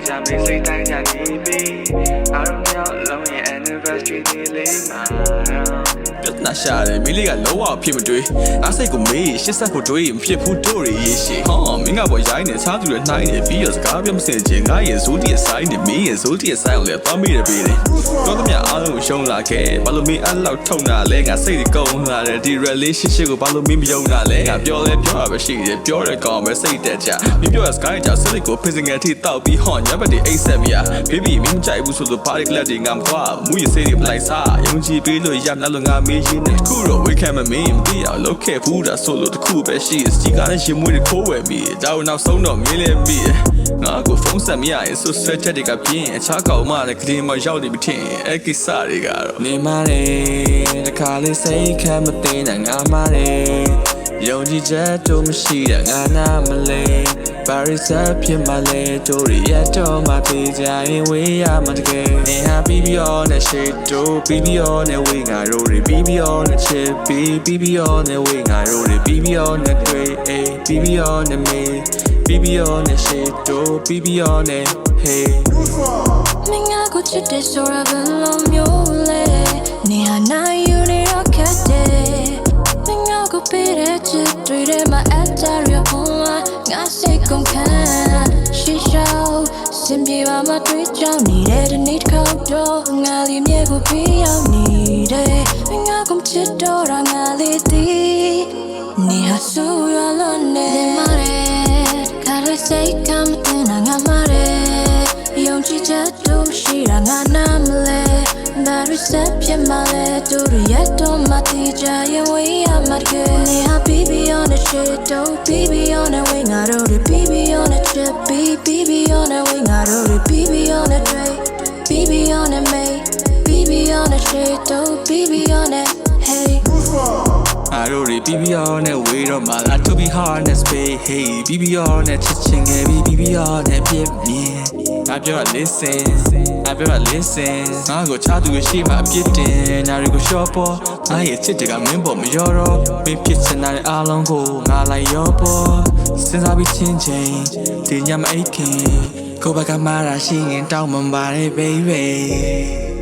ကြမေးစိတ်တိုင်းကြနေပြီအားလုံးမြောက်လုံးရဲ့ anniversary နေ့လေးမှာပြဿနာရှာတယ်မင်းလေးကလုံးဝဖြစ်မတွေးငါစိတ်ကိုမေးရှစ်ဆက်ဖို့တွေးရင်ဖြစ်ဘူးတို့ရရေးရှိဟောမင်းကပေါ်ရိုင်းနေစားသူတွေနှိုင်းနေပြီးတော့စကားပြောမစင်ချင်ငါရဲ့ဇိုးတီရဲ့ဆိုင်နေမင်းရဲ့ဇိုးတီရဲ့ဆိုင်ကိုလည်းသွားမိတယ်ပြီးတယ်တော့ကမြအားလုံးကိုရှုံးလာခဲ့ဘာလို့မင်းအဲ့လောက်ထုံတာလဲငါစိတ်တွေကုန်လာတယ်ဒီ relationship ကိုဘာလို့မင်းမယုံတာလဲငါပြောလဲပြောရပဲရှိတယ်ပြောတဲ့ကောင်ပဲစိတ်တက်ကြမင်းပြောတဲ့စကားကြောင့်စိတ်ကို physical ထိတောက်ပြီးဟောညဘက်တွေအိတ်ဆက်မိရ baby မင်းကြိုက်ဘူးဆိုလို့ party club တွေငါမသွားမူရစိတ်တွေလိုက်စားယုံကြည်ပေးလို့ရမလားလို့ငါမေးရင်းနဲ့ခုတော့ we can မမင်းမသိအောင်လုပ်ခဲ့ဘူးဒါဆိုလို့တခုပဲရှိစတီကာနဲ့ရှင်မွေးတွေခိုးဝယ်ပြီးဒါတော့နောက်ဆုံးတော့မင်းလည်းပြီးငါကိုဖုန်းဆက်မရရင်ဆိုဆွဲချက်တွေကပြင်းအခြားကောင်မှလည်းကလေးမရောက်နေပြီထင်အဲ့ကိစ္စတွေကတော့နေမလေးတခါလေးစိတ်ခံမသိနိုင်ငါမလေးယုံကြည်ချက်တို့မရှိတဲ့ငါနာမလဲပါရီဆက်ဖြစ်မှလဲတို့ရတော့မှသိကြရင်ဝေးရမှာတကယ်နေဟာပြီးပြီးရောနဲ့ရှိတို့ပြီးပြီးရောနဲ့ဝေးငါတို့တွေပြီးပြီးရောနဲ့ချစ်ပြီးပြီးရောနဲ့ဝေးငါတို့တွေပြီးပြီးရောနဲ့တွေ့အေးပြီးပြီးရောနဲ့မေးပြီးပြီးရောနဲ့ရှိတို့ပြီးပြီးရောနဲ့ hey မင်းငါကိုချစ်တယ်ဆိုတာဘယ်လိုမျိုးလဲနေဟာနိုင်ယူနေတော့ခက်တယ်မင်းငါကိုပေးတဲ့ချစ်တွေထဲမှာအတားရပုံလားငါစိတ်ကုန်ခံရှိရှောက်စင်ပြေပါမတွေ့ကြောင်နေတဲ့ဒီနေ့တစ်ခေါက်တော့ငါလေးမြေကိုပြေးရောက်နေတယ်မင်းငါကိုချစ်တော့ငါလေးတီးနေဟာဆူရလို့နေမှာခါရစိတ်ကမတင်ငါမှာယုံကြည်ချက်တို့မရှိတာငါနာမလဲဘာရစ်ဖြစ်မှလဲတို့ရတော့မတိကြရင်ဝေးရမှာတကယ်နေဟာ baby on the shit တို့ baby on the way ငါတို့ baby on the trip baby on the way ငါတို့ baby on the tray baby on the mate baby on the shit တို့ baby on the hey I don't really be on the way to my life to be hard and space. Hey, be on the teaching, be on the pip me. I better listen, I better listen. I go chat to she my pitting, I go shop. I hit it, I remember me your me pitching and I long go, I like your boy. Since I be changing, then I'm aching. Go back, I'm mad, I singing down my body, baby.